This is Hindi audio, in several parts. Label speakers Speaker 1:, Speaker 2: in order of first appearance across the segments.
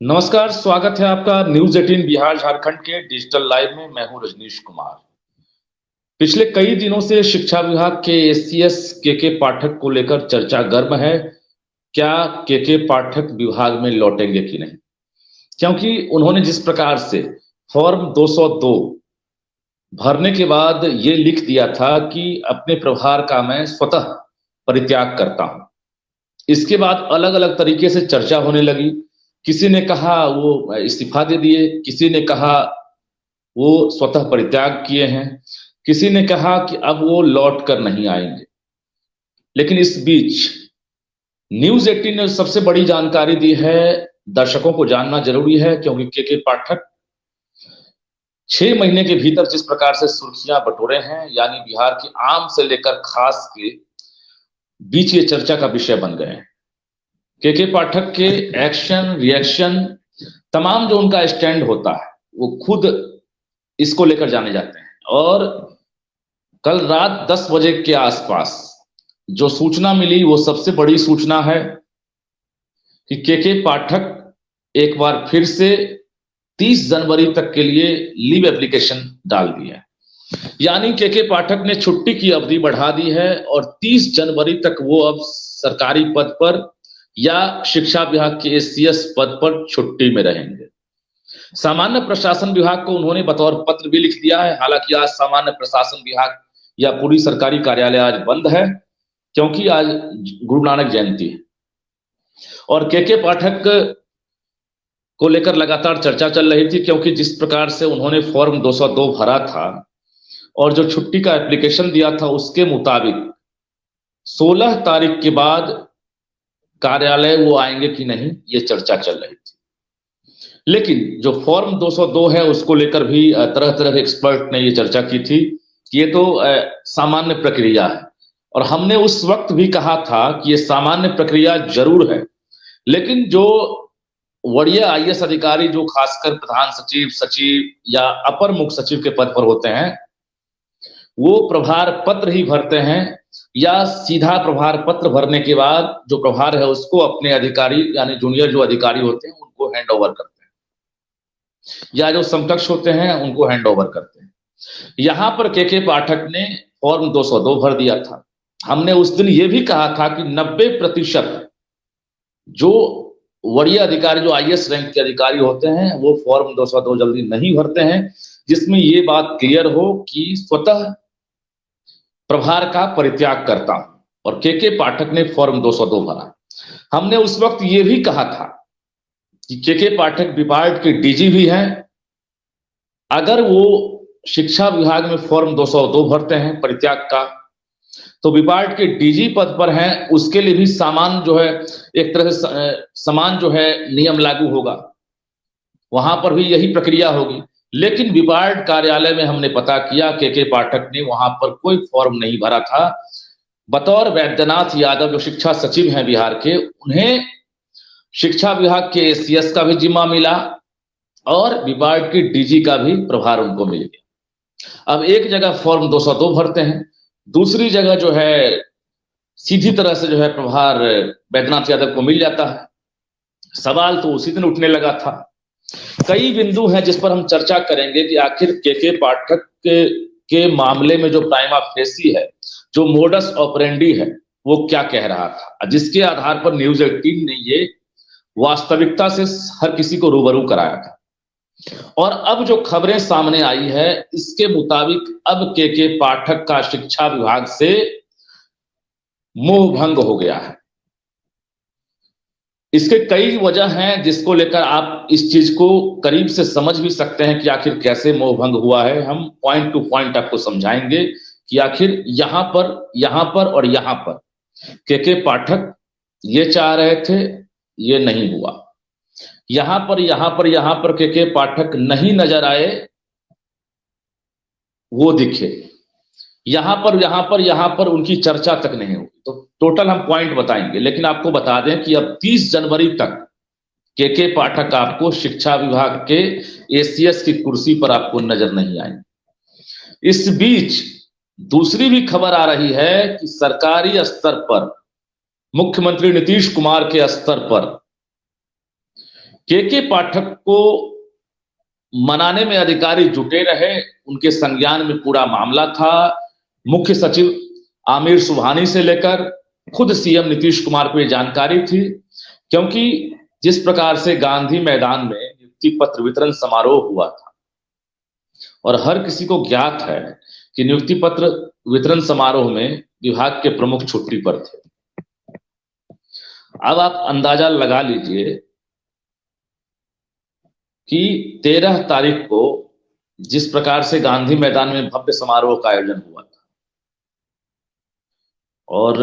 Speaker 1: नमस्कार, स्वागत है आपका न्यूज 18 बिहार झारखंड के डिजिटल लाइव में। मैं हूं रजनीश कुमार। पिछले कई दिनों से शिक्षा विभाग के एसीएस के पाठक को लेकर चर्चा गर्म है। क्या के पाठक विभाग में लौटेंगे कि नहीं, क्योंकि उन्होंने जिस प्रकार से फॉर्म 202 भरने के बाद ये लिख दिया था कि अपने प्रभार का मैं स्वतः परित्याग करता हूं। इसके बाद अलग अलग तरीके से चर्चा होने लगी। किसी ने कहा वो इस्तीफा दे दिए, किसी ने कहा वो स्वतः परित्याग किए हैं, किसी ने कहा कि अब वो लौट कर नहीं आएंगे। लेकिन इस बीच न्यूज 18 ने सबसे बड़ी जानकारी दी है। दर्शकों को जानना जरूरी है, क्योंकि के पाठक 6 महीने के भीतर जिस प्रकार से सुर्खियां बटोरे हैं, यानी बिहार की आम से लेकर खास के बीच ये चर्चा का विषय बन गए हैं। के पाठक के एक्शन रिएक्शन, तमाम जो उनका स्टैंड होता है, वो खुद इसको लेकर जाने जाते हैं। और कल रात 10 बजे के आसपास जो सूचना मिली, वो सबसे बड़ी सूचना है कि के पाठक एक बार फिर से 30 जनवरी तक के लिए लीव एप्लीकेशन डाल दिया है। यानी के पाठक ने छुट्टी की अवधि बढ़ा दी है और 30 जनवरी तक वो अब सरकारी पद पर या शिक्षा विभाग के एसीएस पद पर छुट्टी में रहेंगे। सामान्य प्रशासन विभाग को उन्होंने बतौर पत्र भी लिख दिया है। हालांकि आज सामान्य प्रशासन विभाग या पूरी सरकारी कार्यालय आज बंद है, क्योंकि आज गुरु नानक जयंती है। और के पाठक को लेकर लगातार चर्चा चल रही थी, क्योंकि जिस प्रकार से उन्होंने फॉर्म 202 भरा था और जो छुट्टी का एप्लीकेशन दिया था, उसके मुताबिक 16 तारीख के बाद कार्यालय वो आएंगे कि नहीं, ये चर्चा चल रही थी। लेकिन जो फॉर्म 202 है, उसको लेकर भी तरह तरह के एक्सपर्ट ने ये चर्चा की थी कि ये तो सामान्य प्रक्रिया है। और हमने उस वक्त भी कहा था कि ये सामान्य प्रक्रिया जरूर है, लेकिन जो वरीय आईएएस अधिकारी, जो खासकर प्रधान सचिव, सचिव या अपर मुख्य सचिव के पद पर होते हैं, वो प्रभार पत्र ही भरते हैं या सीधा प्रभार पत्र भरने के बाद जो प्रभार है उसको अपने अधिकारी यानी जूनियर जो अधिकारी होते हैं उनको हैंड ओवर करते हैं, या जो समकक्ष होते हैं उनको हैंड ओवर करते हैं। यहां पर के पाठक ने फॉर्म 202 भर दिया था। हमने उस दिन ये भी कहा था कि 90% जो वरीय अधिकारी, जो आईएएस रैंक के अधिकारी होते हैं, वो फॉर्म 202 जल्दी नहीं भरते हैं, जिसमें ये बात क्लियर हो कि स्वतः प्रभार का परित्याग करता हूं। और के पाठक ने फॉर्म 202 भरा। हमने उस वक्त ये भी कहा था कि के पाठक विभाग के डीजी भी हैं। अगर वो शिक्षा विभाग में फॉर्म 202 भरते हैं परित्याग का, तो विभाग के डीजी पद पर हैं, उसके लिए भी समान जो है, एक तरह से समान जो है नियम लागू होगा, वहां पर भी यही प्रक्रिया होगी। लेकिन विभाग कार्यालय में हमने पता किया के पाठक ने वहां पर कोई फॉर्म नहीं भरा था। बतौर वैद्यनाथ यादव, जो शिक्षा सचिव हैं बिहार के, उन्हें शिक्षा विभाग के एसीएस का भी जिम्मा मिला और विभाग के डीजी का भी प्रभार उनको मिल गया। अब एक जगह फॉर्म 202 भरते हैं, दूसरी जगह जो है सीधी तरह से जो है प्रभार वैद्यनाथ यादव को मिल जाता है। सवाल तो उसी दिन उठने लगा था। कई बिंदु हैं जिस पर हम चर्चा करेंगे कि आखिर के पाठक के मामले में जो प्राइमा फेसी है, जो मोडस ऑपरेंडी है, वो क्या कह रहा था, जिसके आधार पर न्यूज 18 ने ये वास्तविकता से हर किसी को रूबरू कराया था। और अब जो खबरें सामने आई है, इसके मुताबिक अब के पाठक का शिक्षा विभाग से मोह भंग हो गया है। इसके कई वजह हैं जिसको लेकर आप इस चीज को करीब से समझ भी सकते हैं कि आखिर कैसे मोह भंग हुआ है। हम पॉइंट टू पॉइंट आपको समझाएंगे कि आखिर यहां पर और यहां पर के पाठक ये चाह रहे थे, ये नहीं हुआ। यहां पर के पाठक नहीं नजर आए, वो दिखे। यहां पर उनकी चर्चा तक नहीं हुई। तो टोटल हम पॉइंट बताएंगे, लेकिन आपको बता दें कि अब 30 जनवरी तक के पाठक आपको शिक्षा विभाग के एसीएस की कुर्सी पर आपको नजर नहीं आएंगे। इस बीच दूसरी भी खबर आ रही है कि सरकारी स्तर पर, मुख्यमंत्री नीतीश कुमार के स्तर पर के पाठक को मनाने में अधिकारी जुटे रहे, उनके संज्ञान में पूरा मामला था। मुख्य सचिव आमिर सुबहानी से लेकर खुद सीएम नीतीश कुमार को यह जानकारी थी, क्योंकि जिस प्रकार से गांधी मैदान में नियुक्ति पत्र वितरण समारोह हुआ था और हर किसी को ज्ञात है कि नियुक्ति पत्र वितरण समारोह में विभाग के प्रमुख छुट्टी पर थे। अब आप अंदाजा लगा लीजिए कि 13 तारीख को जिस प्रकार से गांधी मैदान में भव्य समारोह का आयोजन हुआ था और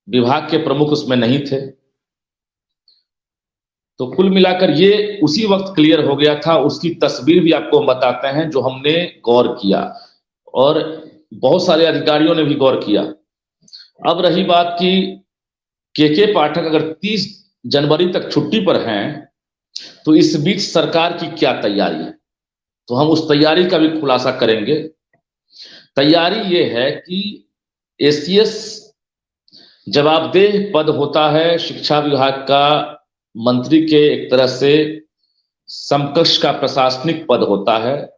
Speaker 1: विभाग के प्रमुख उसमें नहीं थे, तो कुल मिलाकर ये उसी वक्त क्लियर हो गया था। उसकी तस्वीर भी आपको हम बताते हैं जो हमने गौर किया और बहुत सारे अधिकारियों ने भी गौर किया। अब रही बात कि के पाठक अगर 30 जनवरी तक छुट्टी पर हैं तो इस बीच सरकार की क्या तैयारी है, तो हम उस तैयारी का भी खुलासा करेंगे। तैयारी ये है कि एसीएस जवाबदेह पद होता है, शिक्षा विभाग का मंत्री के एक तरह से समकक्ष का प्रशासनिक पद होता है,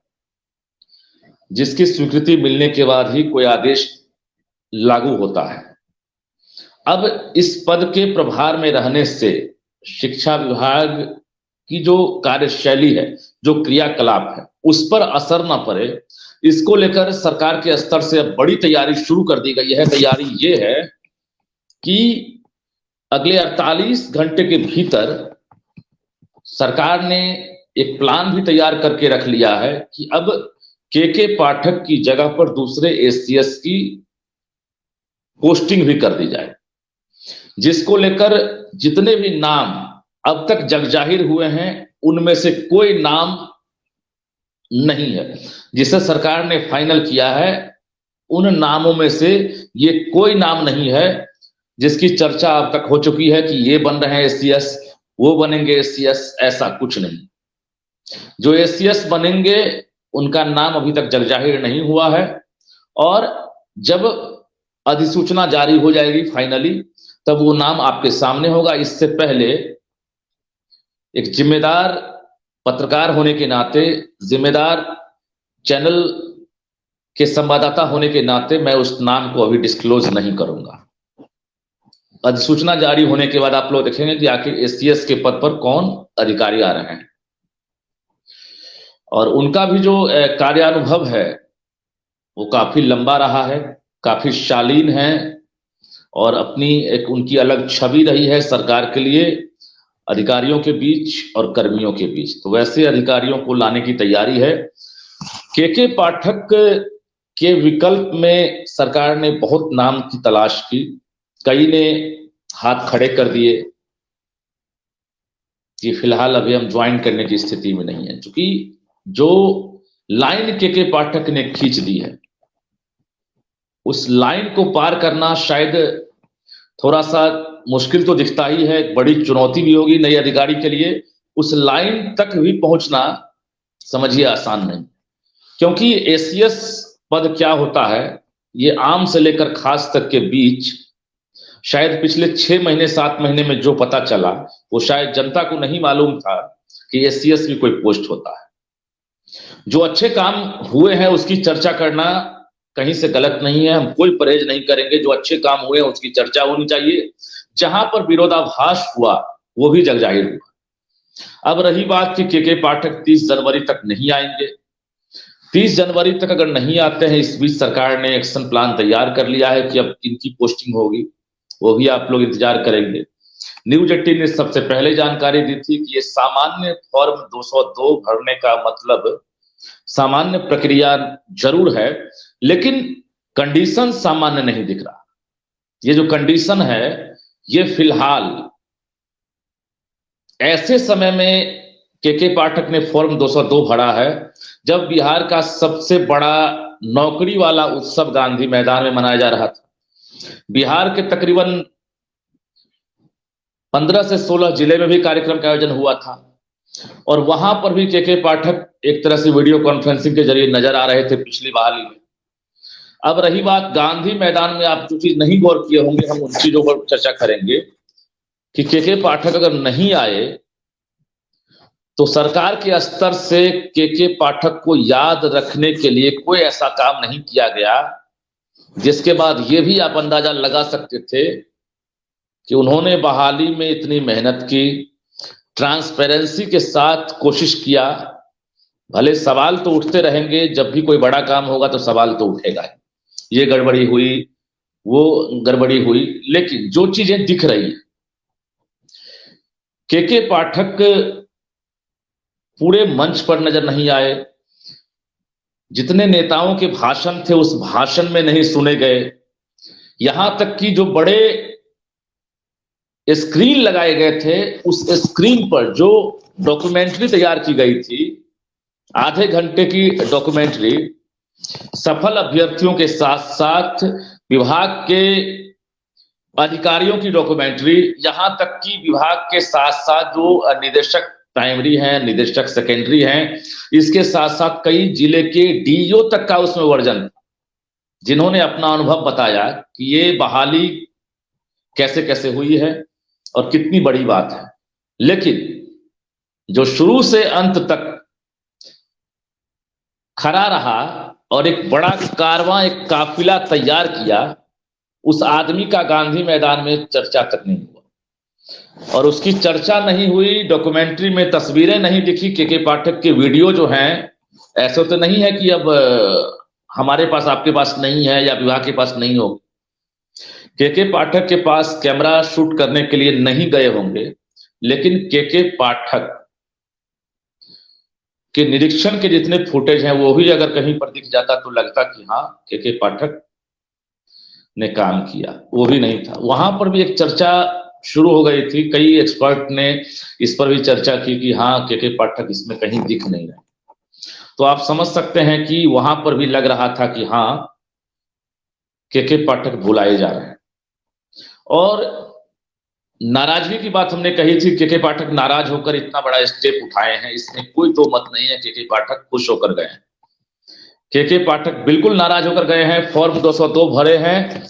Speaker 1: जिसकी स्वीकृति मिलने के बाद ही कोई आदेश लागू होता है। अब इस पद के प्रभार में रहने से शिक्षा विभाग की जो कार्यशैली है, जो क्रियाकलाप है, उस पर असर ना पड़े, इसको लेकर सरकार के स्तर से अब बड़ी तैयारी शुरू कर दी गई है। तैयारी ये है कि अगले 48 घंटे के भीतर सरकार ने एक प्लान भी तैयार करके रख लिया है कि अब के पाठक की जगह पर दूसरे एसीएस की पोस्टिंग भी कर दी जाए, जिसको लेकर जितने भी नाम अब तक जगजाहिर हुए हैं उनमें से कोई नाम नहीं है जिसे सरकार ने फाइनल किया है। उन नामों में से ये कोई नाम नहीं है जिसकी चर्चा अब तक हो चुकी है कि ये बन रहे हैं एसीएस, वो बनेंगे एसीएस, ऐसा कुछ नहीं। जो एसीएस बनेंगे उनका नाम अभी तक जगजाहिर नहीं हुआ है और जब अधिसूचना जारी हो जाएगी फाइनली तब वो नाम आपके सामने होगा। इससे पहले एक जिम्मेदार पत्रकार होने के नाते, जिम्मेदार चैनल के संवाददाता होने के नाते मैं उस नाम को अभी डिस्क्लोज नहीं करूंगा। अधिसूचना जारी होने के बाद आप लोग देखेंगे कि आखिर एसीएस के पद पर कौन अधिकारी आ रहे हैं और उनका भी जो कार्यानुभव है वो काफी लंबा रहा है, काफी शालीन है और अपनी एक उनकी अलग छवि रही है सरकार के लिए, अधिकारियों के बीच और कर्मियों के बीच। तो वैसे अधिकारियों को लाने की तैयारी है। के पाठक के विकल्प में सरकार ने बहुत नाम की तलाश की, कई ने हाथ खड़े कर दिए कि फिलहाल अभी हम ज्वाइन करने की स्थिति में नहीं है, क्योंकि जो लाइन के पाठक ने खींच दी है उस लाइन को पार करना शायद थोड़ा सा मुश्किल तो दिखता ही है, एक बड़ी चुनौती भी होगी नए अधिकारी के लिए। उस लाइन तक भी पहुंचना समझिए आसान नहीं, क्योंकि एसीएस पद क्या होता है ये आम से लेकर खास तक के बीच शायद पिछले 6 महीने 7 महीने में जो पता चला वो शायद जनता को नहीं मालूम था कि एसीएस भी कोई पोस्ट होता है। जो अच्छे काम हुए हैं उसकी चर्चा करना कहीं से गलत नहीं है, हम कोई परहेज नहीं करेंगे। जो अच्छे काम हुए हैं उसकी चर्चा होनी चाहिए, जहां पर विरोधाभास हुआ वो भी जगजाहिर हुआ। अब रही बात कि के पाठक 30 जनवरी तक नहीं आएंगे। 30 जनवरी तक अगर नहीं आते हैं, इस बीच सरकार ने एक्शन प्लान तैयार कर लिया है कि अब इनकी पोस्टिंग होगी, वो भी आप लोग इंतजार करेंगे। न्यूज 18 ने सबसे पहले जानकारी दी थी कि ये सामान्य फॉर्म 202 भरने का मतलब सामान्य प्रक्रिया जरूर है, लेकिन कंडीशन सामान्य नहीं दिख रहा। ये जो कंडीशन है ये फिलहाल ऐसे समय में के पाठक ने फॉर्म 202 भरा है जब बिहार का सबसे बड़ा नौकरी वाला उत्सव गांधी मैदान में मनाया जा रहा था। बिहार के तकरीबन 15 से 16 जिले में भी कार्यक्रम का आयोजन हुआ था और वहां पर भी के पाठक एक तरह से वीडियो कॉन्फ्रेंसिंग के जरिए नजर आ रहे थे पिछली बहाली में। अब रही बात गांधी मैदान में, आप जो चीज नहीं गौर किए होंगे हम उन चीजों पर चर्चा करेंगे कि के पाठक अगर नहीं आए तो सरकार के स्तर से के पाठक को याद रखने के लिए कोई ऐसा काम नहीं किया गया, जिसके बाद ये भी आप अंदाजा लगा सकते थे कि उन्होंने बहाली में इतनी मेहनत की, ट्रांसपेरेंसी के साथ कोशिश किया। भले सवाल तो उठते रहेंगे, जब भी कोई बड़ा काम होगा तो सवाल तो उठेगा, ये गड़बड़ी हुई, वो गड़बड़ी हुई, लेकिन जो चीजें दिख रही है, के पाठक पूरे मंच पर नजर नहीं आए, जितने नेताओं के भाषण थे उस भाषण में नहीं सुने गए, यहां तक कि जो बड़े स्क्रीन लगाए गए थे उस स्क्रीन पर जो डॉक्यूमेंट्री तैयार की गई थी, आधे घंटे की डॉक्यूमेंट्री, सफल अभ्यर्थियों के साथ साथ विभाग के अधिकारियों की डॉक्यूमेंट्री, यहां तक कि विभाग के साथ साथ जो निदेशक प्राइमरी हैं, निदेशक सेकेंडरी हैं, इसके साथ साथ कई जिले के डीईओ तक का उसमें वर्जन, जिन्होंने अपना अनुभव बताया कि ये बहाली कैसे कैसे हुई है और कितनी बड़ी बात है। लेकिन जो शुरू से अंत तक खड़ा रहा और एक बड़ा कारवां, एक काफिला तैयार किया, उस आदमी का गांधी मैदान में चर्चा तक नहीं हुआ। और उसकी चर्चा नहीं हुई, डॉक्यूमेंट्री में तस्वीरें नहीं दिखी, के पाठक के वीडियो जो हैं, ऐसे तो नहीं है कि अब हमारे पास आपके पास नहीं है या विभाग के पास नहीं हो। के पाठक के पास कैमरा शूट करने के लिए नहीं गए होंगे, लेकिन के पाठक के निरीक्षण के जितने फुटेज हैं वो भी अगर कहीं पर दिख जाता तो लगता कि हाँ, के पाठक ने काम किया, वो भी नहीं था। वहां पर भी एक चर्चा शुरू हो गई थी, कई एक्सपर्ट ने इस पर भी चर्चा की कि हाँ, के पाठक इसमें कहीं दिख नहीं रहे। तो आप समझ सकते हैं कि वहां पर भी लग रहा था कि हाँ, के पाठक भुलाए जा रहे हैं। और नाराजगी की बात हमने कही थी, के पाठक नाराज होकर इतना बड़ा स्टेप उठाए हैं, इसमें कोई तो मत नहीं है। के पाठक खुश होकर गए हैं, के पाठक बिल्कुल नाराज होकर गए हैं। फॉर्म 202 भरे हैं।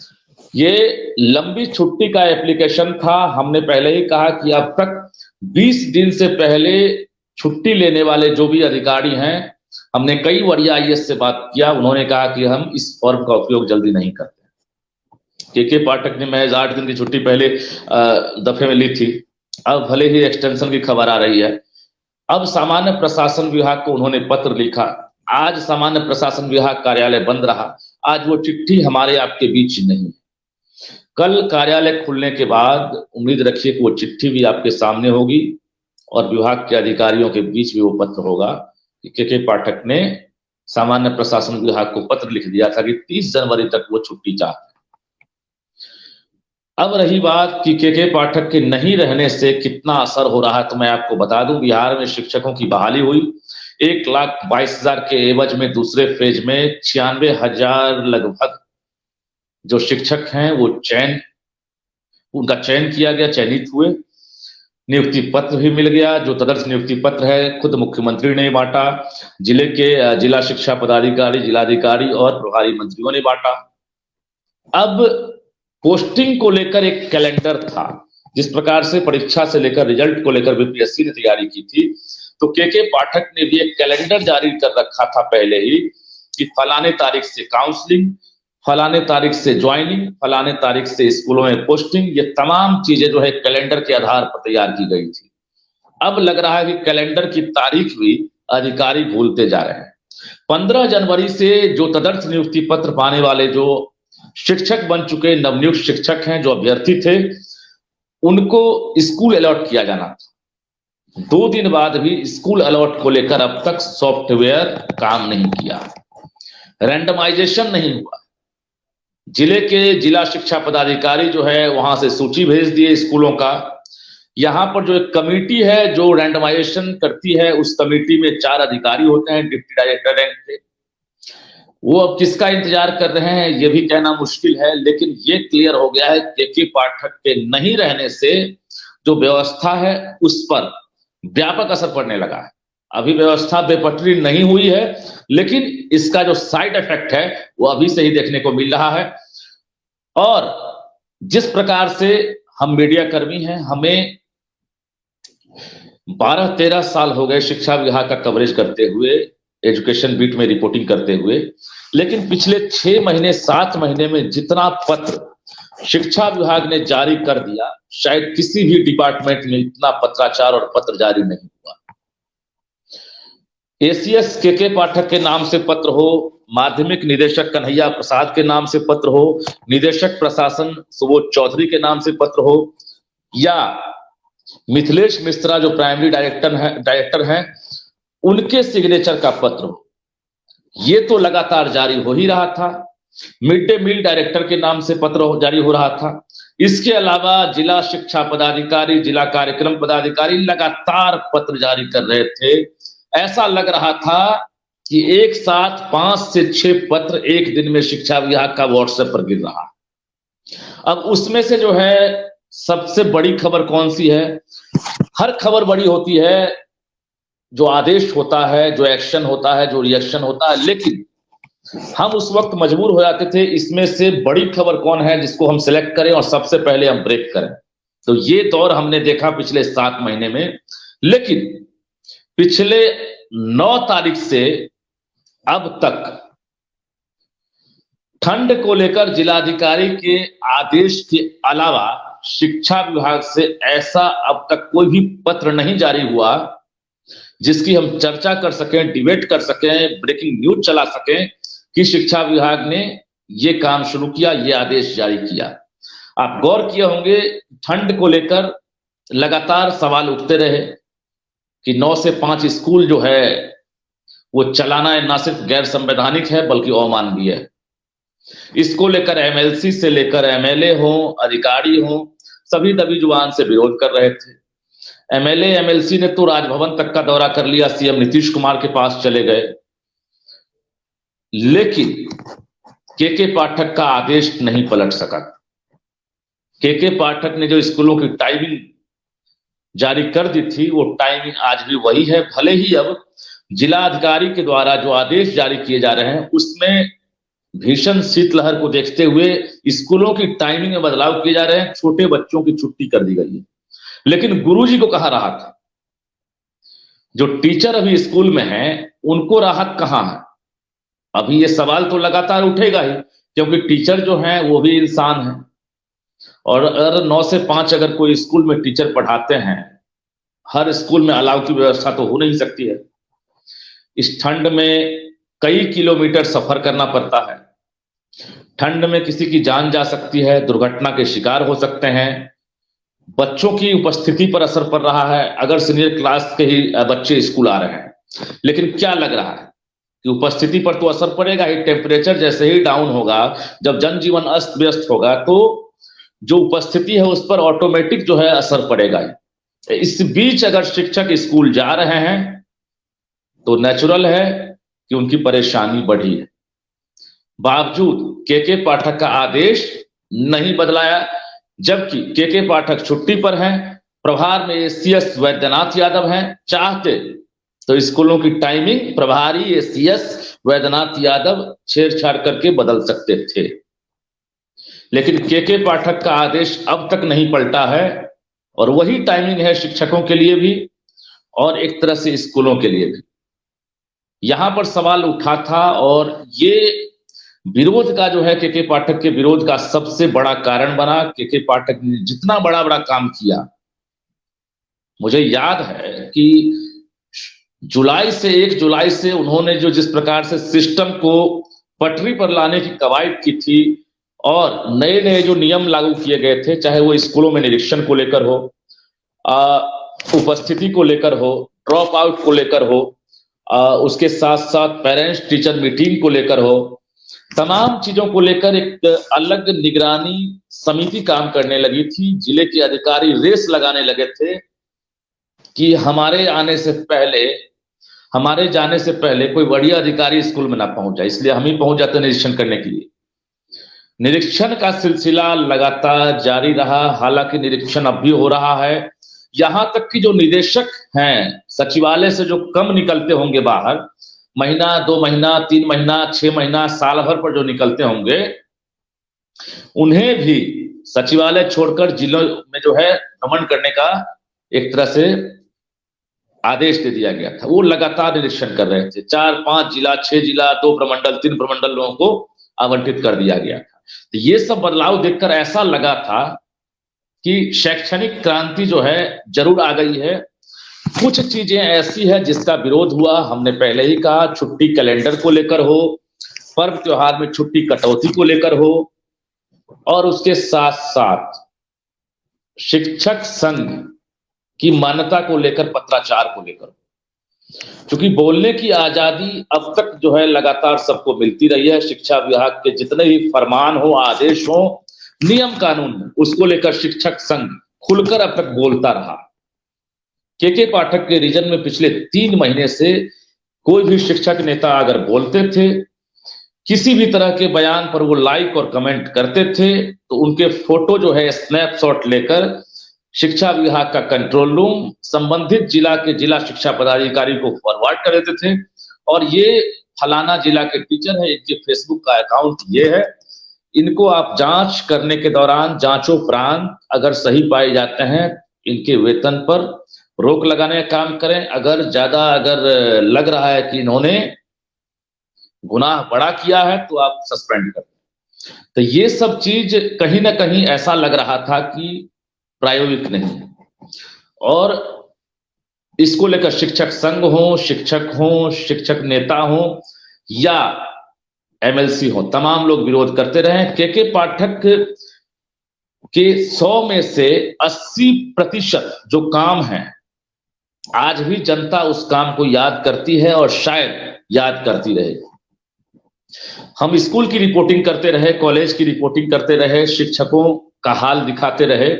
Speaker 1: ये लंबी छुट्टी का एप्लीकेशन था। हमने पहले ही कहा कि अब तक 20 दिन से पहले छुट्टी लेने वाले जो भी अधिकारी हैं, हमने कई वरीय आईएएस से बात किया, उन्होंने कहा कि हम इस फॉर्म का उपयोग जल्दी नहीं करते। के पाठक ने महज 8 दिन की छुट्टी पहले दफे में ली थी, अब भले ही एक्सटेंशन की खबर आ रही है। अब सामान्य प्रशासन विभाग को उन्होंने पत्र लिखा। आज सामान्य प्रशासन विभाग कार्यालय बंद रहा, आज वो चिट्ठी हमारे आपके बीच नहीं। कल कार्यालय खुलने के बाद उम्मीद रखिए कि वो चिट्ठी भी आपके सामने होगी और विभाग के अधिकारियों के बीच भी वो पत्र होगा कि के पाठक ने सामान्य प्रशासन विभाग को पत्र लिख दिया था कि 30 जनवरी तक वो छुट्टी चाहते हैं। अब रही बात कि के पाठक के नहीं रहने से कितना असर हो रहा है, तो मैं आपको बता दूं, बिहार में शिक्षकों की बहाली हुई। 1,22,000 के एवज में दूसरे फेज में 96,000 लगभग जो शिक्षक हैं वो उनका चयन किया गया, चयनित हुए। नियुक्ति पत्र भी मिल गया। जो तदर्थ नियुक्ति पत्र है खुद मुख्यमंत्री ने बांटा, जिले के जिला शिक्षा पदाधिकारी, जिलाधिकारी और प्रभारी मंत्रियों ने बांटा। अब पोस्टिंग को लेकर एक कैलेंडर था, जिस प्रकार से परीक्षा से लेकर रिजल्ट को लेकर बीपीएससी ने तैयारी की थी, तो के पाठक ने भी एक कैलेंडर जारी कर रखा था पहले ही कि फलाने तारीख से काउंसलिंग, फलाने तारीख से ज्वाइनिंग, फलाने तारीख से स्कूलों में पोस्टिंग, ये तमाम चीजें जो है कैलेंडर के आधार पर तैयार की गई थी। अब लग रहा है कि कैलेंडर की तारीख भी अधिकारी भूलते जा रहे हैं। 15 जनवरी से जो तदर्थ नियुक्ति पत्र पाने वाले जो शिक्षक बन चुके नवनियुक्त शिक्षक हैं, जो अभ्यर्थी थे, उनको स्कूल अलॉट किया जाना था। 2 दिन बाद भी स्कूल अलॉट को लेकर अब तक सॉफ्टवेयर काम नहीं किया, रैंडमाइजेशन नहीं हुआ। जिले के जिला शिक्षा पदाधिकारी जो है वहां से सूची भेज दिए स्कूलों का। यहां पर जो एक कमेटी है जो रैंडमाइजेशन करती है, उस कमेटी में 4 अधिकारी होते हैं, डिप्टी डायरेक्टर रैंक के। वो अब किसका इंतजार कर रहे हैं ये भी कहना मुश्किल है, लेकिन ये क्लियर हो गया है के पाठक के नहीं रहने से जो व्यवस्था है उस पर व्यापक असर पड़ने लगा है। अभी व्यवस्था बेपटरी नहीं हुई है, लेकिन इसका जो साइड इफेक्ट है वो अभी से ही देखने को मिल रहा है। और जिस प्रकार से हम मीडिया कर्मी हैं, हमें 12-13 साल हो गए शिक्षा विभाग का कवरेज करते हुए, एजुकेशन बीट में रिपोर्टिंग करते हुए, लेकिन पिछले 6 महीने 7 महीने में जितना पत्र शिक्षा विभाग ने जारी कर दिया, शायद किसी भी डिपार्टमेंट में इतना पत्राचार और पत्र जारी नहीं हुआ। एसीएस के पाठक के नाम से पत्र हो, माध्यमिक निदेशक कन्हैया प्रसाद के नाम से पत्र हो, निदेशक प्रशासन सुबोध चौधरी के नाम से पत्र हो, या मिथिलेश मिश्रा जो प्राइमरी डायरेक्टर हैं उनके सिग्नेचर का पत्र हो, ये तो लगातार जारी हो ही रहा था। मिड डे मील डायरेक्टर के नाम से पत्र जारी हो रहा था। इसके अलावा जिला शिक्षा पदाधिकारी, जिला कार्यक्रम पदाधिकारी लगातार पत्र जारी कर रहे थे। ऐसा लग रहा था कि एक साथ 5 से 6 पत्र एक दिन में शिक्षा विभाग का व्हाट्सएप पर गिर रहा। अब उसमें से जो है सबसे बड़ी खबर कौन सी है? हर खबर बड़ी होती है, जो आदेश होता है, जो एक्शन होता है, जो रिएक्शन होता है, लेकिन हम उस वक्त मजबूर हो जाते थे इसमें से बड़ी खबर कौन है जिसको हम सिलेक्ट करें और सबसे पहले हम ब्रेक करें। तो ये दौर हमने देखा पिछले 7 महीने में। लेकिन पिछले 9 तारीख से अब तक ठंड को लेकर जिलाधिकारी के आदेश के अलावा शिक्षा विभाग से ऐसा अब तक कोई भी पत्र नहीं जारी हुआ जिसकी हम चर्चा कर सकें, डिबेट कर सकें, ब्रेकिंग न्यूज चला सकें कि शिक्षा विभाग ने ये काम शुरू किया, ये आदेश जारी किया। आप गौर किए होंगे ठंड को लेकर लगातार सवाल उठते रहे कि 9 से 5 स्कूल जो है वो चलाना ना सिर्फ गैर संवैधानिक है बल्कि अमानवीय है। इसको लेकर एमएलसी से लेकर एमएलए हो, अधिकारी हो, सभी दबी जुबान से विरोध कर रहे थे। एमएलए एमएलसी ने तो राजभवन तक का दौरा कर लिया, सीएम नीतीश कुमार के पास चले गए। लेकिन के पाठक का आदेश नहीं पलट सका। के पाठक ने जो स्कूलों की टाइमिंग जारी कर दी थी वो टाइमिंग आज भी वही है। भले ही अब जिला अधिकारी के द्वारा जो आदेश जारी किए जा रहे हैं उसमें भीषण शीतलहर को देखते हुए स्कूलों की टाइमिंग में बदलाव किए जा रहे हैं, छोटे बच्चों की छुट्टी कर दी गई है। लेकिन गुरुजी को कहां राहत है? जो टीचर अभी स्कूल में हैं उनको राहत कहां है? अभी ये सवाल तो लगातार उठेगा ही, क्योंकि टीचर जो हैं वो भी इंसान हैं। और अगर 9 से 5 अगर कोई स्कूल में टीचर पढ़ाते हैं, हर स्कूल में अलाव की व्यवस्था तो हो नहीं सकती है। इस ठंड में कई किलोमीटर सफर करना पड़ता है। ठंड में किसी की जान जा सकती है, दुर्घटना के शिकार हो सकते हैं। बच्चों की उपस्थिति पर असर पड़ रहा है अगर सीनियर क्लास के ही बच्चे स्कूल आ रहे हैं। लेकिन क्या लग रहा है कि उपस्थिति पर तो असर पड़ेगा ही। टेम्परेचर जैसे ही डाउन होगा, जब जनजीवन अस्त व्यस्त होगा, तो जो उपस्थिति है उस पर ऑटोमेटिक जो है असर पड़ेगा ही। इस बीच अगर शिक्षक स्कूल जा रहे हैं तो नेचुरल है कि उनकी परेशानी बढ़ी है। बावजूद के पाठक का आदेश नहीं बदलाया, जबकि के पाठक छुट्टी पर हैं। प्रभार में एसीएस वैद्यनाथ यादव हैं। चाहते तो स्कूलों की टाइमिंग प्रभारी एसीएस वैद्यनाथ यादव छेड़छाड़ करके बदल सकते थे, लेकिन के पाठक का आदेश अब तक नहीं पलटा है। और वही टाइमिंग है शिक्षकों के लिए भी और एक तरह से स्कूलों के लिए भी। यहां पर सवाल उठा था और ये विरोध का जो है के पाठक के विरोध का सबसे बड़ा कारण बना। के पाठक ने जितना बड़ा बड़ा काम किया, मुझे याद है कि 1 जुलाई से उन्होंने जो जिस प्रकार से सिस्टम को पटरी पर लाने की कवायद की थी और नए नए जो नियम लागू किए गए थे, चाहे वो स्कूलों में निरीक्षण को लेकर हो, उपस्थिति को लेकर हो, ड्रॉप आउट को लेकर हो, उसके साथ साथ पेरेंट्स टीचर मीटिंग को लेकर हो, तमाम चीजों को लेकर एक अलग निगरानी समिति काम करने लगी थी। जिले के अधिकारी रेस लगाने लगे थे कि हमारे जाने से पहले कोई बढ़िया अधिकारी स्कूल में ना पहुंच जाए, इसलिए हम ही पहुंच जाते निरीक्षण करने के लिए। निरीक्षण का सिलसिला लगातार जारी रहा। हालांकि निरीक्षण अब भी हो रहा है। यहां तक कि जो निदेशक हैं सचिवालय से जो कम निकलते होंगे बाहर, महीना 2 महीना 3 महीना 6 महीना साल भर पर जो निकलते होंगे, उन्हें भी सचिवालय छोड़कर जिलों में जो है भ्रमण करने का एक तरह से आदेश दे दिया गया था। वो लगातार निरीक्षण कर रहे थे। 4-5 जिला, 6 जिला, 2 प्रमंडल, 3 प्रमंडल लोगों को आवंटित कर दिया गया था। तो ये सब बदलाव देखकर ऐसा लगा था कि शैक्षणिक क्रांति जो है जरूर आ गई है। कुछ चीजें ऐसी है जिसका विरोध हुआ, हमने पहले ही कहा, छुट्टी कैलेंडर को लेकर हो, पर्व त्योहार में छुट्टी कटौती को लेकर हो, और उसके साथ साथ शिक्षक संघ की मान्यता को लेकर, पत्राचार को लेकर। क्योंकि बोलने की आजादी अब तक जो है लगातार सबको मिलती रही है। शिक्षा विभाग के जितने भी फरमान हो, आदेश हो, नियम कानून हो, उसको लेकर शिक्षक संघ खुलकर अब तक बोलता रहा। के पाठक के रीजन में पिछले 3 महीने से कोई भी शिक्षक नेता अगर बोलते थे, किसी भी तरह के बयान पर वो लाइक और कमेंट करते थे, तो उनके फोटो जो है स्नैपशॉट लेकर शिक्षा विभाग का कंट्रोल रूम संबंधित जिला के जिला शिक्षा पदाधिकारी को फॉरवर्ड कर देते थे, और ये फलाना जिला के टीचर है, इनके फेसबुक का अकाउंट ये है, इनको आप जांच करने के दौरान, जांचोपरांत अगर सही पाए जाते हैं, इनके वेतन पर रोक लगाने का काम करें। अगर ज्यादा लग रहा है कि इन्होंने गुनाह बड़ा किया है, तो आप सस्पेंड कर दें। तो ये सब चीज कहीं ना कहीं ऐसा लग रहा था कि प्रायोगिक नहीं है, और इसको लेकर शिक्षक संघ हो, शिक्षक नेता हो या एमएलसी हो, तमाम लोग विरोध करते रहे। के पाठक के 100 में से 80% जो काम है, आज भी जनता उस काम को याद करती है और शायद याद करती रहेगी। हम स्कूल की रिपोर्टिंग करते रहे, कॉलेज की रिपोर्टिंग करते रहे, शिक्षकों का हाल दिखाते रहे,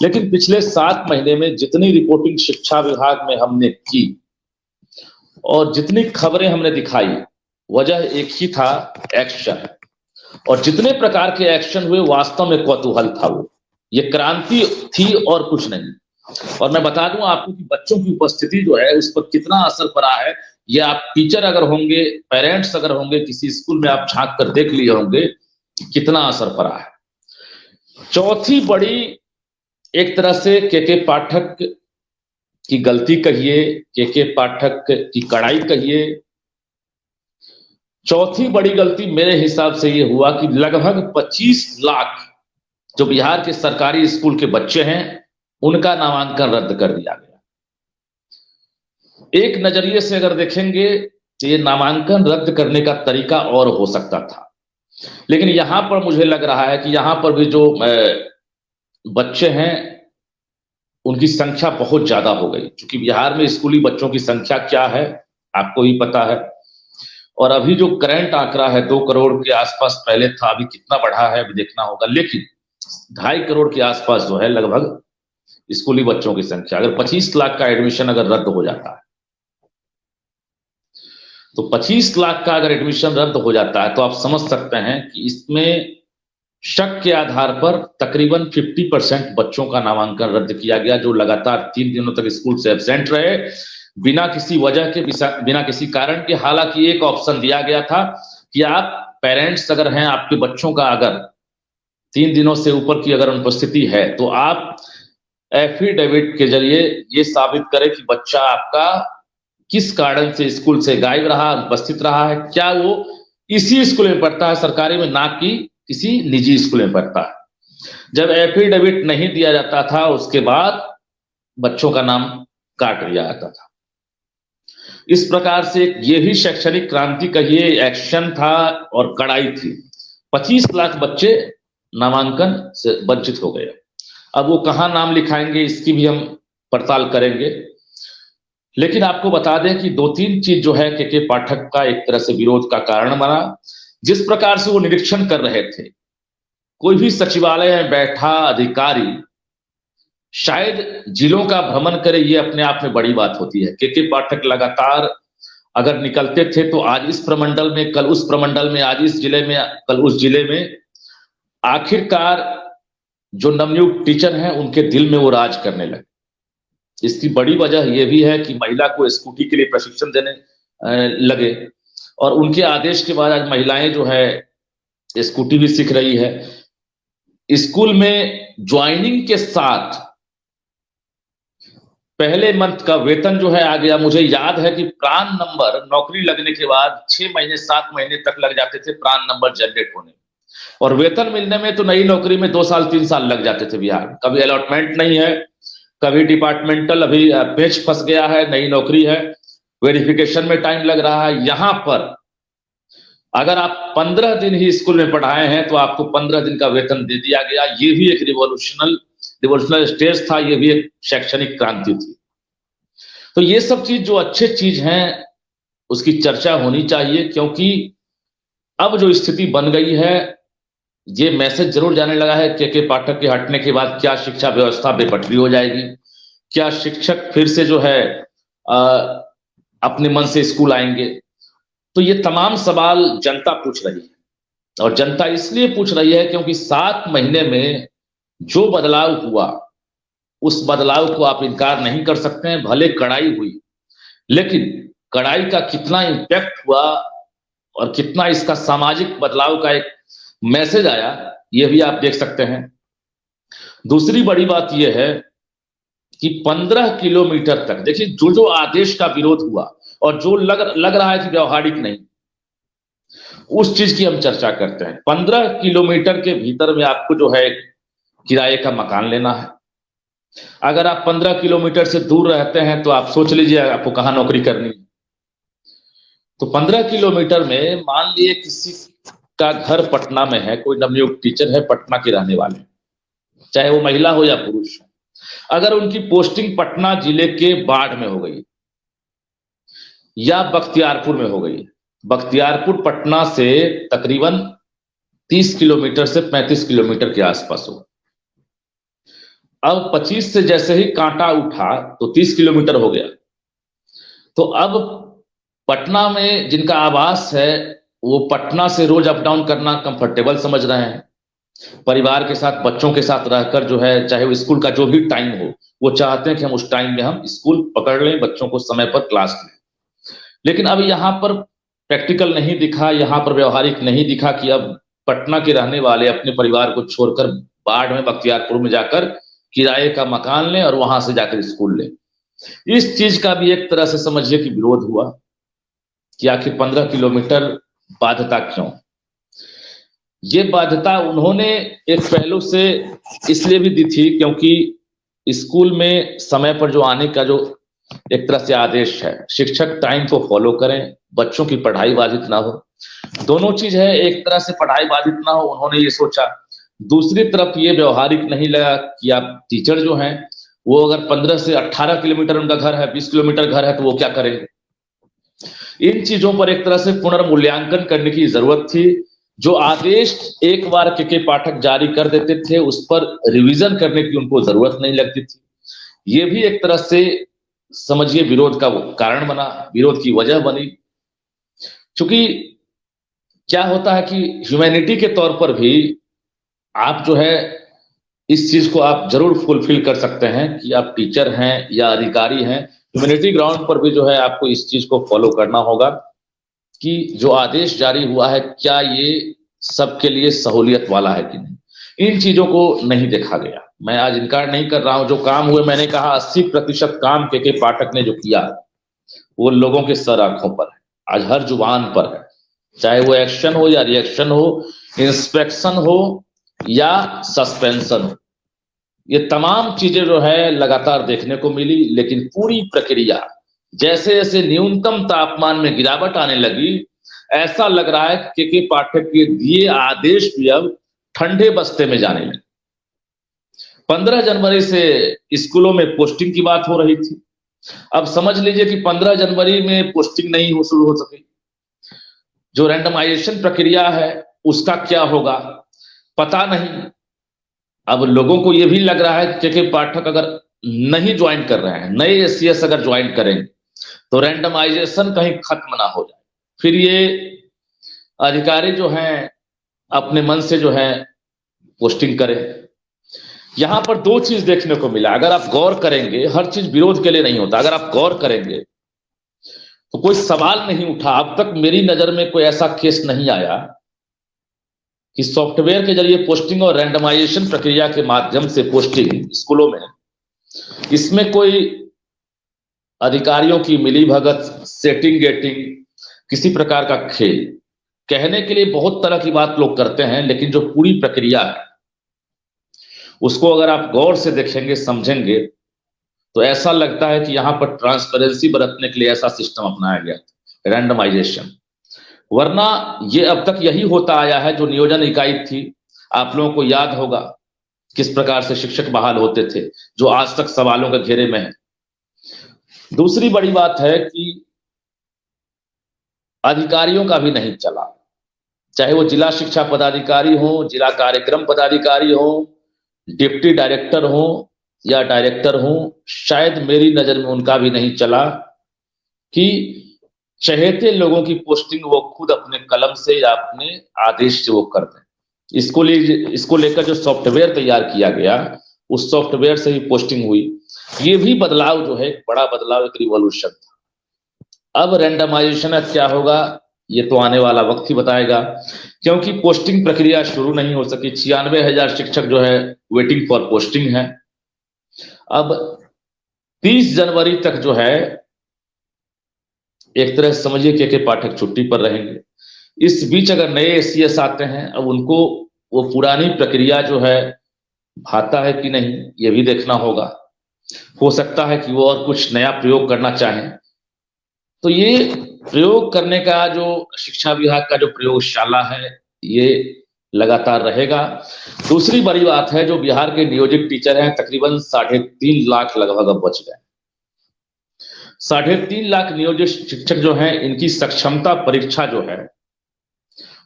Speaker 1: लेकिन पिछले 7 महीने में जितनी रिपोर्टिंग शिक्षा विभाग में हमने की और जितनी खबरें हमने दिखाई, वजह एक ही था, एक्शन। और जितने प्रकार के एक्शन हुए, वास्तव में कौतूहल था, वो ये क्रांति थी और कुछ नहीं। और मैं बता दूं आपको कि बच्चों की उपस्थिति जो है, उस पर कितना असर पड़ा है, ये आप टीचर अगर होंगे, पेरेंट्स अगर होंगे, किसी स्कूल में आप झांक कर देख लिए होंगे कितना असर पड़ा है। चौथी बड़ी, एक तरह से के पाठक की गलती कहिए, के पाठक की कड़ाई कहिए, चौथी बड़ी गलती मेरे हिसाब से ये हुआ कि लगभग 25 लाख जो बिहार के सरकारी स्कूल के बच्चे हैं, उनका नामांकन रद्द कर दिया गया। एक नजरिए से अगर देखेंगे तो ये नामांकन रद्द करने का तरीका और हो सकता था, लेकिन यहां पर मुझे लग रहा है कि यहां पर भी जो बच्चे हैं, उनकी संख्या बहुत ज्यादा हो गई। क्योंकि बिहार में स्कूली बच्चों की संख्या क्या है आपको ही पता है, और अभी जो करंट आंकड़ा है 2 करोड़ के आसपास पहले था, अभी कितना बढ़ा है अभी देखना होगा, लेकिन 2.5 करोड़ के आसपास जो है लगभग स्कूली बच्चों की संख्या। अगर 25 लाख का एडमिशन अगर रद्द हो जाता है, तो 25 लाख का अगर एडमिशन रद्द हो जाता है, तो आप समझ सकते हैं कि इसमें शक के आधार पर तकरीबन 50% बच्चों का नामांकन रद्द किया गया, जो लगातार 3 दिनों तक स्कूल से एब्सेंट रहे बिना किसी वजह के, बिना किसी कारण के। हालांकि एक ऑप्शन दिया गया था कि आप पेरेंट्स अगर हैं, आपके बच्चों का अगर 3 दिनों से ऊपर की अगर अनुपस्थिति है, तो आप एफिडेविट के जरिए ये साबित करें कि बच्चा आपका किस कारण से स्कूल से गायब रहा, अनुपस्थित रहा है, क्या वो इसी स्कूल में पढ़ता है सरकारी में, ना कि किसी निजी स्कूल में पढ़ता है। जब एफिडेविट नहीं दिया जाता था, उसके बाद बच्चों का नाम काट दिया जाता था। इस प्रकार से ये भी शैक्षणिक क्रांति कहिए, एक्शन था और कड़ाई थी। 25 लाख बच्चे नामांकन से वंचित हो गए। अब वो कहाँ नाम लिखाएंगे, इसकी भी हम पड़ताल करेंगे। लेकिन आपको बता दें कि 2-3 चीज जो है के पाठक का एक तरह से विरोध का कारण बना। जिस प्रकार से वो निरीक्षण कर रहे थे, कोई भी सचिवालय में बैठा अधिकारी शायद जिलों का भ्रमण करे, ये अपने आप में बड़ी बात होती है। के पाठक लगातार अगर निकलते थे, तो आज इस प्रमंडल में, कल उस प्रमंडल में, आज इस जिले में, कल उस जिले में। आखिरकार जो नवनियुक्त टीचर हैं, उनके दिल में वो राज करने लगे। इसकी बड़ी वजह यह भी है कि महिला को स्कूटी के लिए प्रशिक्षण देने लगे, और उनके आदेश के बाद आज महिलाएं जो है स्कूटी भी सीख रही है। स्कूल में ज्वाइनिंग के साथ पहले मंथ का वेतन जो है आ गया। मुझे याद है कि प्रान नंबर नौकरी लगने के बाद 6 महीने 7 महीने तक लग जाते थे प्रान नंबर जनरेट होने, और वेतन मिलने में तो नई नौकरी में 2 साल 3 साल लग जाते थे बिहार में। कभी अलॉटमेंट नहीं है, कभी डिपार्टमेंटल अभी पेज फंस गया है, नई नौकरी है, वेरिफिकेशन में टाइम लग रहा है। यहां पर अगर आप 15 दिन ही स्कूल में पढ़ाए हैं तो आपको 15 दिन का वेतन दे दिया गया। ये भी एक रिवोल्यूशनल स्टेज था, ये भी एक शैक्षणिक क्रांति थी। तो ये सब चीज जो अच्छे चीज हैं उसकी चर्चा होनी चाहिए, क्योंकि अब जो स्थिति बन गई है, ये मैसेज जरूर जाने लगा है के पाठक के हटने के बाद क्या शिक्षा व्यवस्था बेपटरी हो जाएगी, क्या शिक्षक फिर से जो है अपने मन से स्कूल आएंगे। तो ये तमाम सवाल जनता पूछ रही है, और जनता इसलिए पूछ रही है क्योंकि 7 महीने में जो बदलाव हुआ उस बदलाव को आप इनकार नहीं कर सकते हैं। भले कड़ाई हुई, लेकिन कड़ाई का कितना इम्पैक्ट हुआ और कितना इसका सामाजिक बदलाव का एक मैसेज आया, यह भी आप देख सकते हैं। दूसरी बड़ी बात यह है कि 15 किलोमीटर तक देखिए, जो आदेश का विरोध हुआ और जो लग रहा है कि व्यवहारिक नहीं, उस चीज की हम चर्चा करते हैं। 15 किलोमीटर के भीतर में आपको जो है किराए का मकान लेना है। अगर आप 15 किलोमीटर से दूर रहते हैं तो आप सोच लीजिए आपको कहां नौकरी करनी है। तो 15 किलोमीटर में मान लिए किसी का घर पटना में है, कोई नवनियुक्त टीचर है, पटना के रहने वाले, चाहे वो महिला हो या पुरुष, अगर उनकी पोस्टिंग पटना जिले के बाढ़ में हो गई या बख्तियारपुर में हो गई, बख्तियारपुर पटना से तकरीबन 30 किलोमीटर से 35 किलोमीटर के आसपास हो, अब 25 से जैसे ही कांटा उठा तो 30 किलोमीटर हो गया। तो अब पटना में जिनका आवास है वो पटना से रोज अप डाउन करना कंफर्टेबल समझ रहे हैं, परिवार के साथ बच्चों के साथ रहकर जो है, चाहे वो स्कूल का जो भी टाइम हो, वो चाहते हैं कि हम उस टाइम में हम स्कूल पकड़ लें, बच्चों को समय पर क्लास लें। लेकिन अब यहाँ पर प्रैक्टिकल नहीं दिखा, यहाँ पर व्यवहारिक नहीं दिखा कि अब पटना के रहने वाले अपने परिवार को छोड़कर बाढ़ में बख्तियारपुर में जाकर किराए का मकान लें और वहां से जाकर स्कूल लें। इस चीज का भी एक तरह से समझिए कि विरोध हुआ कि आखिर 15 किलोमीटर बाध्यता क्यों। ये बाध्यता उन्होंने एक पहलू से इसलिए भी दी थी क्योंकि स्कूल में समय पर जो आने का जो एक तरह से आदेश है, शिक्षक टाइम को फॉलो करें, बच्चों की पढ़ाई बाधित ना हो। दोनों चीज है, एक तरह से पढ़ाई बाधित ना हो उन्होंने ये सोचा, दूसरी तरफ ये व्यवहारिक नहीं लगा कि आप टीचर जो हैं वो अगर 15 से 18 किलोमीटर उनका घर है, 20 किलोमीटर घर है, तो वो क्या करेंगे। इन चीजों पर एक तरह से पुनर्मूल्यांकन करने की जरूरत थी। जो आदेश एक बार के पाठक जारी कर देते थे उस पर रिवीजन करने की उनको जरूरत नहीं लगती थी। ये भी एक तरह से समझिए विरोध का कारण बना, विरोध की वजह बनी। क्योंकि क्या होता है कि ह्यूमैनिटी के तौर पर भी आप जो है इस चीज को आप जरूर फुलफिल कर सकते हैं कि आप टीचर हैं या अधिकारी हैं, ह्यूमैनिटी ग्राउंड पर भी जो है आपको इस चीज को फॉलो करना होगा कि जो आदेश जारी हुआ है क्या ये सबके लिए सहूलियत वाला है कि नहीं। इन चीजों को नहीं देखा गया। मैं आज इनकार नहीं कर रहा हूं, जो काम हुए, मैंने कहा 80% काम के पाठक ने जो किया वो लोगों के सर आंखों पर है, आज हर जुबान पर है, चाहे वो एक्शन हो या रिएक्शन हो, इंस्पेक्शन हो या सस्पेंशन हो, ये तमाम चीजें जो है लगातार देखने को मिली। लेकिन पूरी प्रक्रिया जैसे जैसे न्यूनतम तापमान में गिरावट आने लगी, ऐसा लग रहा है कि के पाठक के दिए आदेश भी अब ठंडे बस्ते में जाने लगे। 15 जनवरी से स्कूलों में पोस्टिंग की बात हो रही थी, अब समझ लीजिए कि 15 जनवरी में पोस्टिंग नहीं हो शुरू हो सकी। जो रैंडमाइजेशन प्रक्रिया है उसका क्या होगा पता नहीं। अब लोगों को यह भी लग रहा है कि पाठक अगर नहीं ज्वाइन कर रहे हैं, नए एससीएस अगर ज्वाइन करेंगे तो रैंडमाइजेशन कहीं खत्म ना हो जाए, फिर ये अधिकारी जो हैं अपने मन से जो है पोस्टिंग करें। यहां पर दो चीज देखने को मिला, अगर आप गौर करेंगे, हर चीज विरोध के लिए नहीं होता, अगर आप गौर करेंगे तो कोई सवाल नहीं उठा। अब तक मेरी नजर में कोई ऐसा केस नहीं आया कि सॉफ्टवेयर के जरिए पोस्टिंग और रैंडमाइजेशन प्रक्रिया के माध्यम से पोस्टिंग स्कूलों में, इसमें कोई अधिकारियों की मिलीभगत, सेटिंग गेटिंग, किसी प्रकार का खेल। कहने के लिए बहुत तरह की बात लोग करते हैं, लेकिन जो पूरी प्रक्रिया है उसको अगर आप गौर से देखेंगे, समझेंगे, तो ऐसा लगता है कि यहाँ पर ट्रांसपेरेंसी बरतने के लिए ऐसा सिस्टम अपनाया गया, रैंडमाइजेशन। वरना ये अब तक यही होता आया है। जो नियोजन इकाई थी, आप लोगों को याद होगा किस प्रकार से शिक्षक बहाल होते थे, जो आज तक सवालों के घेरे में है। दूसरी बड़ी बात है कि अधिकारियों का भी नहीं चला, चाहे वो जिला शिक्षा पदाधिकारी हो, जिला कार्यक्रम पदाधिकारी हो, डिप्टी डायरेक्टर हो या डायरेक्टर हो, शायद मेरी नजर में उनका भी नहीं चला कि चहेते लोगों की पोस्टिंग वो खुद अपने कलम से या अपने आदेश से वो कर दें। इसको लेकर जो सॉफ्टवेयर तैयार किया गया, उस सॉफ्टवेयर से ही पोस्टिंग हुई। ये भी बदलाव जो है, एक बड़ा बदलाव, एक रिवॉल्यूशन था। अब रैंडमाइजेशन क्या होगा, ये तो आने वाला वक्त ही बताएगा, क्योंकि पोस्टिंग प्रक्रिया शुरू नहीं हो सकी। 96,000 शिक्षक जो है वेटिंग फॉर पोस्टिंग है। अब 30 जनवरी तक जो है, एक तरह से समझिए के पाठक छुट्टी पर रहेंगे। इस बीच अगर नए एसीएस आते हैं, अब उनको वो पुरानी प्रक्रिया जो है भाता है कि नहीं, ये भी देखना होगा। हो सकता है कि वो और कुछ नया प्रयोग करना चाहें। तो ये प्रयोग करने का जो शिक्षा विभाग का जो प्रयोगशाला है, ये लगातार रहेगा। दूसरी बड़ी बात है, जो बिहार के नियोजित टीचर हैं, तकरीबन 3.5 लाख लगभग अब बच गए। 3.5 लाख नियोजित शिक्षक जो हैं, इनकी सक्षमता परीक्षा जो है,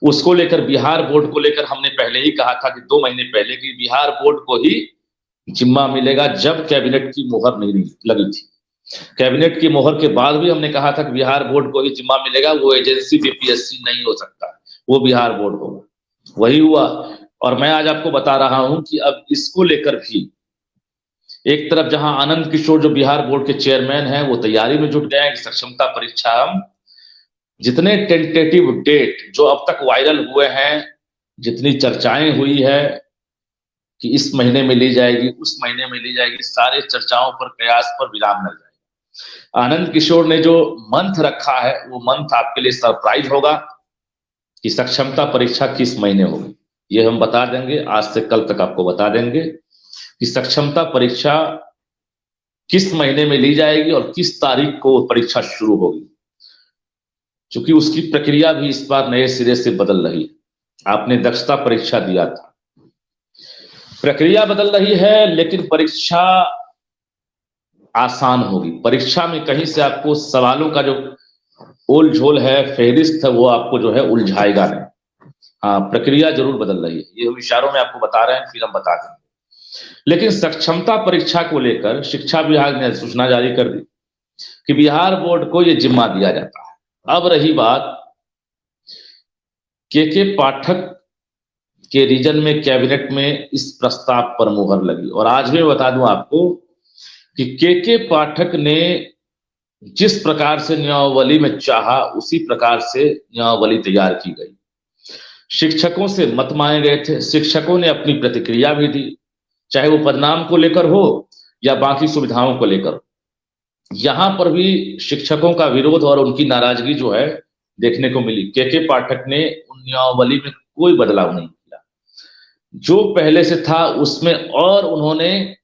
Speaker 1: उसको लेकर बिहार बोर्ड को लेकर हमने पहले ही कहा था कि 2 महीने पहले कि बिहार बोर्ड को ही जिम्मा मिलेगा, जब कैबिनेट की मोहर नहीं लगी थी। कैबिनेट की मोहर के बाद भी हमने कहा था कि बिहार बोर्ड को ही जिम्मा मिलेगा, वो एजेंसी बीपीएससी नहीं हो सकता, वो बिहार बोर्ड होगा। वही हुआ। और मैं आज आपको बता रहा हूं कि अब इसको लेकर भी एक तरफ जहां आनंद किशोर जो बिहार बोर्ड के चेयरमैन हैं, वो तैयारी में जुट गए हैं कि सक्षमता परीक्षा, हम जितने टेंटेटिव डेट जो अब तक वायरल हुए हैं, जितनी चर्चाएं हुई है कि इस महीने में ली जाएगी, उस महीने में ली जाएगी, सारे चर्चाओं पर, कयास पर विराम लग जाएगा। आनंद किशोर ने जो मंथ रखा है, वो मंथ आपके लिए सरप्राइज होगा कि सक्षमता परीक्षा किस महीने होगी। ये हम बता देंगे, आज से कल तक आपको बता देंगे कि सक्षमता परीक्षा किस महीने में ली जाएगी और किस तारीख को परीक्षा शुरू होगी। क्योंकि उसकी प्रक्रिया भी इस बार नए सिरे से बदल रही है। आपने दक्षता परीक्षा दिया था, प्रक्रिया बदल रही है, लेकिन परीक्षा आसान होगी। परीक्षा में कहीं से आपको सवालों का जो ओल झोल है, फेहरिस्त है, वो आपको जो है उलझाएगा नहीं। हाँ, प्रक्रिया जरूर बदल रही है, ये हम इशारों में आपको बता रहे हैं, फिर हम बता देंगे। लेकिन सक्षमता परीक्षा को लेकर शिक्षा विभाग ने सूचना जारी कर दी कि बिहार बोर्ड को यह जिम्मा दिया जाता है। अब रही बात के पाठक के रीजन में, कैबिनेट में इस प्रस्ताव पर मुहर लगी। और आज भी बता दूं आपको कि के पाठक ने जिस प्रकार से नियमावली में चाहा, उसी प्रकार से नियमावली तैयार की गई। शिक्षकों से मत मांगे गए थे, शिक्षकों ने अपनी प्रतिक्रिया भी दी, चाहे वो पदनाम को लेकर हो या बाकी सुविधाओं को लेकर। यहां पर भी शिक्षकों का विरोध और उनकी नाराजगी जो है देखने को मिली। के पाठक ने उन नियमावली में कोई बदलाव नहीं किया, जो पहले से था उसमें, और उन्होंने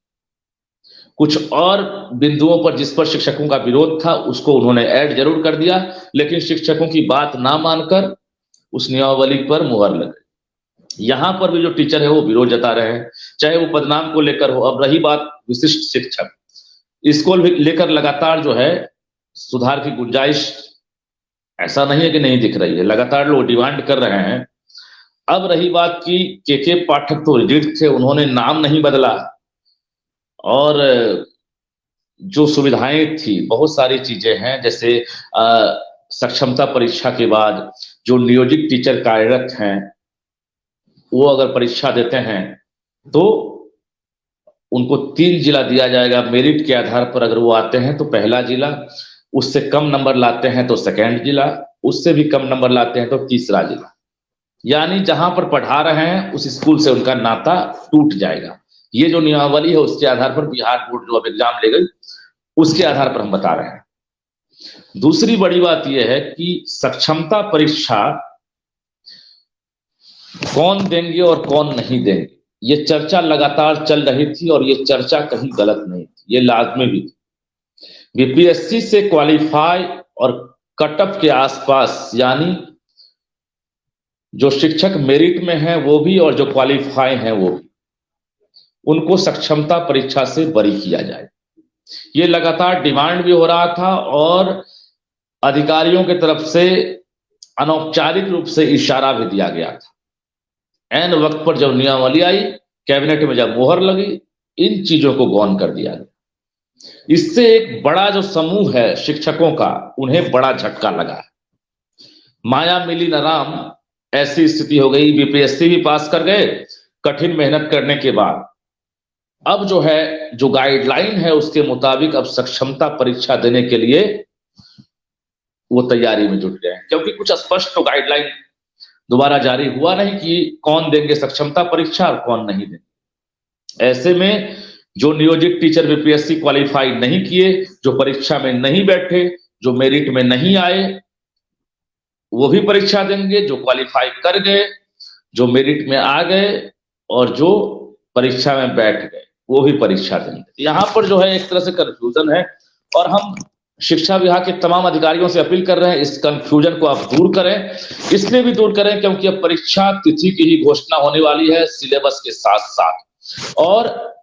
Speaker 1: कुछ और बिंदुओं पर जिस पर शिक्षकों का विरोध था, उसको उन्होंने ऐड जरूर कर दिया, लेकिन शिक्षकों की बात ना मानकर उस नियमावली पर मुहर लग गई। यहां पर भी जो टीचर है वो विरोध जता रहे हैं, चाहे वो पदनाम को लेकर हो। अब रही बात विशिष्ट शिक्षक, इसको लेकर लगातार जो है सुधार की गुंजाइश ऐसा नहीं है कि नहीं दिख रही है, लगातार लोग डिमांड कर रहे हैं। अब रही बात की के पाठक तो रिजिड थे, उन्होंने नाम नहीं बदला, और जो सुविधाएं थी, बहुत सारी चीजें हैं, जैसे सक्षमता परीक्षा के बाद जो नियोजित टीचर कार्यरत हैं, वो अगर परीक्षा देते हैं तो उनको 3 जिला दिया जाएगा मेरिट के आधार पर। अगर वो आते हैं तो पहला जिला, उससे कम नंबर लाते हैं तो सेकेंड जिला, उससे भी कम नंबर लाते हैं तो तीसरा जिला। यानी जहां पर पढ़ा रहे हैं उस स्कूल से उनका नाता टूट जाएगा। ये जो नियमावली है, उसके आधार पर बिहार बोर्ड जो अब एग्जाम ले गई, उसके आधार पर हम बता रहे हैं। दूसरी बड़ी बात यह है कि सक्षमता परीक्षा कौन देंगे और कौन नहीं देंगे, ये चर्चा लगातार चल रही थी और ये चर्चा कहीं गलत नहीं थी, ये लाजमी भी थी। बीपीएससी से क्वालिफाई और कटअप के आसपास, यानी जो शिक्षक मेरिट में हैं वो भी और जो क्वालिफाई हैं वो भी, उनको सक्षमता परीक्षा से बरी किया जाए। ये लगातार डिमांड भी हो रहा था और अधिकारियों की तरफ से अनौपचारिक रूप से इशारा भी दिया गया था। ऐन वक्त पर जब नियमावली आई, कैबिनेट में जब मोहर लगी, इन चीजों को गौन कर दिया गया। इससे एक बड़ा जो समूह है शिक्षकों का, उन्हें बड़ा झटका लगा है। माया मिली न राम, ऐसी स्थिति हो गई। बीपीएससी भी पास कर गए कठिन मेहनत करने के बाद। अब जो है, जो गाइडलाइन है उसके मुताबिक अब सक्षमता परीक्षा देने के लिए वो तैयारी में जुट गए हैं, क्योंकि कुछ स्पष्ट तो गाइडलाइन दोबारा जारी हुआ नहीं कि कौन देंगे सक्षमता परीक्षा और कौन नहीं देंगे। ऐसे में जो नियोजित टीचर बीपीएससी क्वालिफाई नहीं किए, जो परीक्षा में नहीं बैठे, जो मेरिट में नहीं आए, वो भी परीक्षा देंगे। जो क्वालिफाई कर गए, जो मेरिट में आ गए और जो परीक्षा में बैठ गए, वो भी परीक्षा देंगे। यहाँ पर जो है एक तरह से कंफ्यूजन है और हम शिक्षा विभाग के तमाम अधिकारियों से अपील कर रहे हैं, इस कंफ्यूजन को आप दूर करें। इसलिए भी दूर करें क्योंकि अब परीक्षा तिथि की ही घोषणा होने वाली है सिलेबस के साथ साथ, और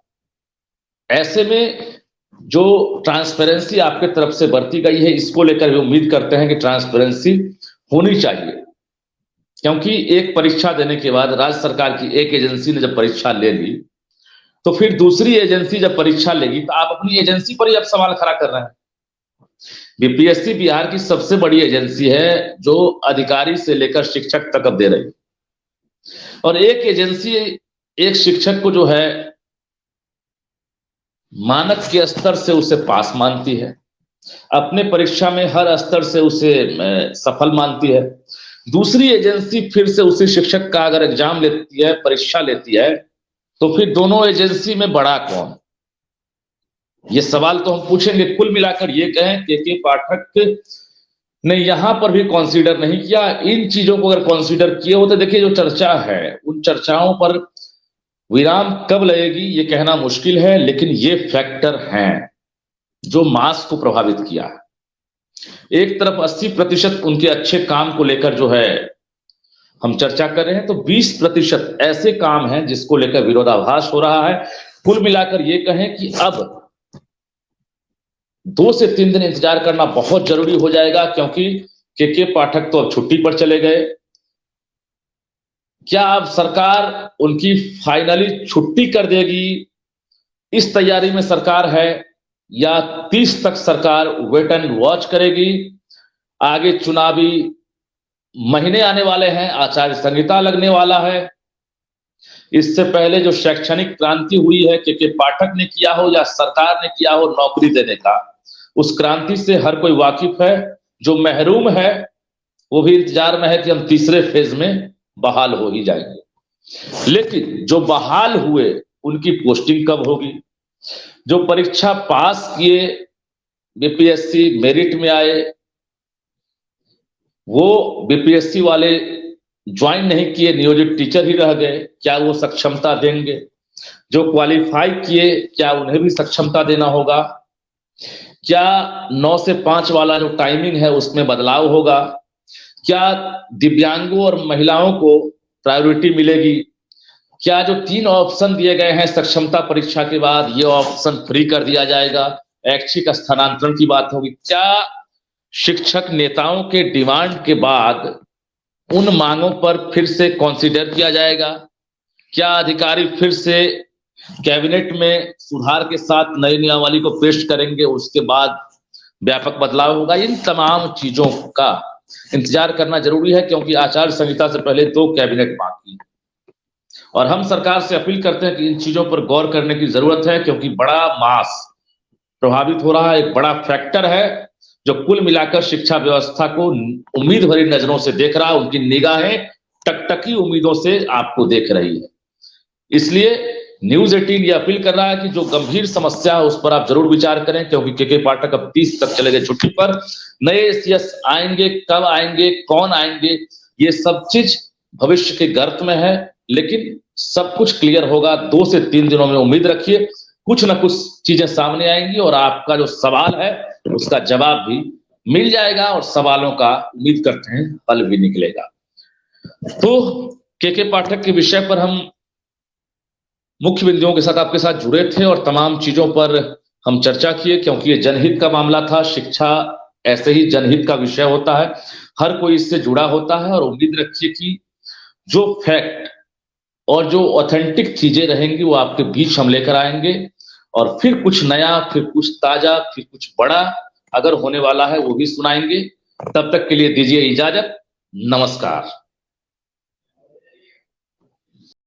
Speaker 1: ऐसे में जो ट्रांसपेरेंसी आपके तरफ से बरती गई है, इसको लेकर भी उम्मीद करते हैं कि ट्रांसपेरेंसी होनी चाहिए। क्योंकि एक परीक्षा देने के बाद राज्य सरकार की एक एजेंसी ने जब परीक्षा ले ली, तो फिर दूसरी एजेंसी जब परीक्षा लेगी तो आप अपनी एजेंसी पर ही अब सवाल खड़ा कर रहे हैं। बीपीएससी बिहार की सबसे बड़ी एजेंसी है जो अधिकारी से लेकर शिक्षक तक अब दे रही है, और एक एजेंसी एक शिक्षक को जो है मानक के स्तर से उसे पास मानती है, अपने परीक्षा में हर स्तर से उसे सफल मानती है। दूसरी एजेंसी फिर से उसी शिक्षक का अगर एग्जाम लेती है, परीक्षा लेती है, तो फिर दोनों एजेंसी में बड़ा कौन? ये सवाल तो हम पूछेंगे। कुल मिलाकर ये कहें के पाठक ने यहां पर भी कंसीडर नहीं किया। इन चीजों को अगर कंसीडर किए होते, देखिए जो चर्चा है, उन चर्चाओं पर विराम कब लगेगी ये कहना मुश्किल है, लेकिन ये फैक्टर हैं जो मास को प्रभावित किया है। एक तरफ 80% उनके अच्छे काम को लेकर जो है हम चर्चा कर रहे हैं, तो 20% ऐसे काम हैं जिसको लेकर विरोधाभास हो रहा है। कुल मिलाकर ये कहें कि अब 2 से 3 दिन इंतजार करना बहुत जरूरी हो जाएगा, क्योंकि के पाठक तो अब छुट्टी पर चले गए। क्या अब सरकार उनकी फाइनली छुट्टी कर देगी, इस तैयारी में सरकार है, या 30 तक सरकार वेट एंड वॉच करेगी? आगे चुनावी महीने आने वाले हैं, आचार संहिता लगने वाला है। इससे पहले जो शैक्षणिक क्रांति हुई है के पाठक ने किया हो या सरकार ने किया हो नौकरी देने का, उस क्रांति से हर कोई वाकिफ है। जो महरूम है वो भी इंतजार में है कि हम तीसरे फेज में बहाल हो ही जाएंगे। लेकिन जो बहाल हुए उनकी पोस्टिंग कब होगी? जो परीक्षा पास किए, बीपीएससी मेरिट में आए, वो बीपीएससी वाले ज्वाइन नहीं किए, नियोजित टीचर ही रह गए, क्या वो सक्षमता देंगे? जो क्वालिफाई किए, क्या उन्हें भी सक्षमता देना होगा? क्या 9 से 5 वाला जो टाइमिंग है उसमें बदलाव होगा? क्या दिव्यांगों और महिलाओं को प्रायोरिटी मिलेगी? क्या जो 3 ऑप्शन दिए गए हैं सक्षमता परीक्षा के बाद, ये ऑप्शन फ्री कर दिया जाएगा? ऐच्छिक स्थानांतरण की बात होगी? क्या शिक्षक नेताओं के डिमांड के बाद उन मांगों पर फिर से कंसीडर किया जाएगा? क्या अधिकारी फिर से कैबिनेट में सुधार के साथ नई नियमावली को पेश करेंगे, उसके बाद व्यापक बदलाव होगा? इन तमाम चीजों का इंतजार करना जरूरी है, क्योंकि आचार संहिता से पहले 2 कैबिनेट बाकी है। और हम सरकार से अपील करते हैं कि इन चीजों पर गौर करने की जरूरत है, क्योंकि बड़ा मास प्रभावित हो रहा है, एक बड़ा फैक्टर है जो कुल मिलाकर शिक्षा व्यवस्था को उम्मीद भरी नजरों से देख रहा है। उनकी निगाहें टकटकी उम्मीदों से आपको देख रही है। इसलिए न्यूज 18 ये अपील कर रहा है कि जो गंभीर समस्या है उस पर आप जरूर विचार करें, क्योंकि के पाठक अब 30 तक चले गए छुट्टी पर। नए एसीएस आएंगे, कब आएंगे, कौन आएंगे, ये सब चीज भविष्य के गर्त में है, लेकिन सब कुछ क्लियर होगा 2 से 3 दिनों में। उम्मीद रखिए कुछ ना कुछ चीजें सामने आएंगी और आपका जो सवाल है उसका जवाब भी मिल जाएगा और सवालों का उम्मीद करते हैं हल भी निकलेगा। तो के पाठक के विषय पर हम मुख्य बिंदुओं के साथ आपके साथ जुड़े थे और तमाम चीजों पर हम चर्चा किए, क्योंकि ये जनहित का मामला था। शिक्षा ऐसे ही जनहित का विषय होता है, हर कोई इससे जुड़ा होता है। और उम्मीद रखिए कि जो फैक्ट और जो ऑथेंटिक चीजें रहेंगी वो आपके बीच हम लेकर आएंगे, और फिर कुछ नया, फिर कुछ ताजा, फिर कुछ बड़ा अगर होने वाला है वो भी सुनाएंगे। तब तक के लिए दीजिए इजाजत। नमस्कार।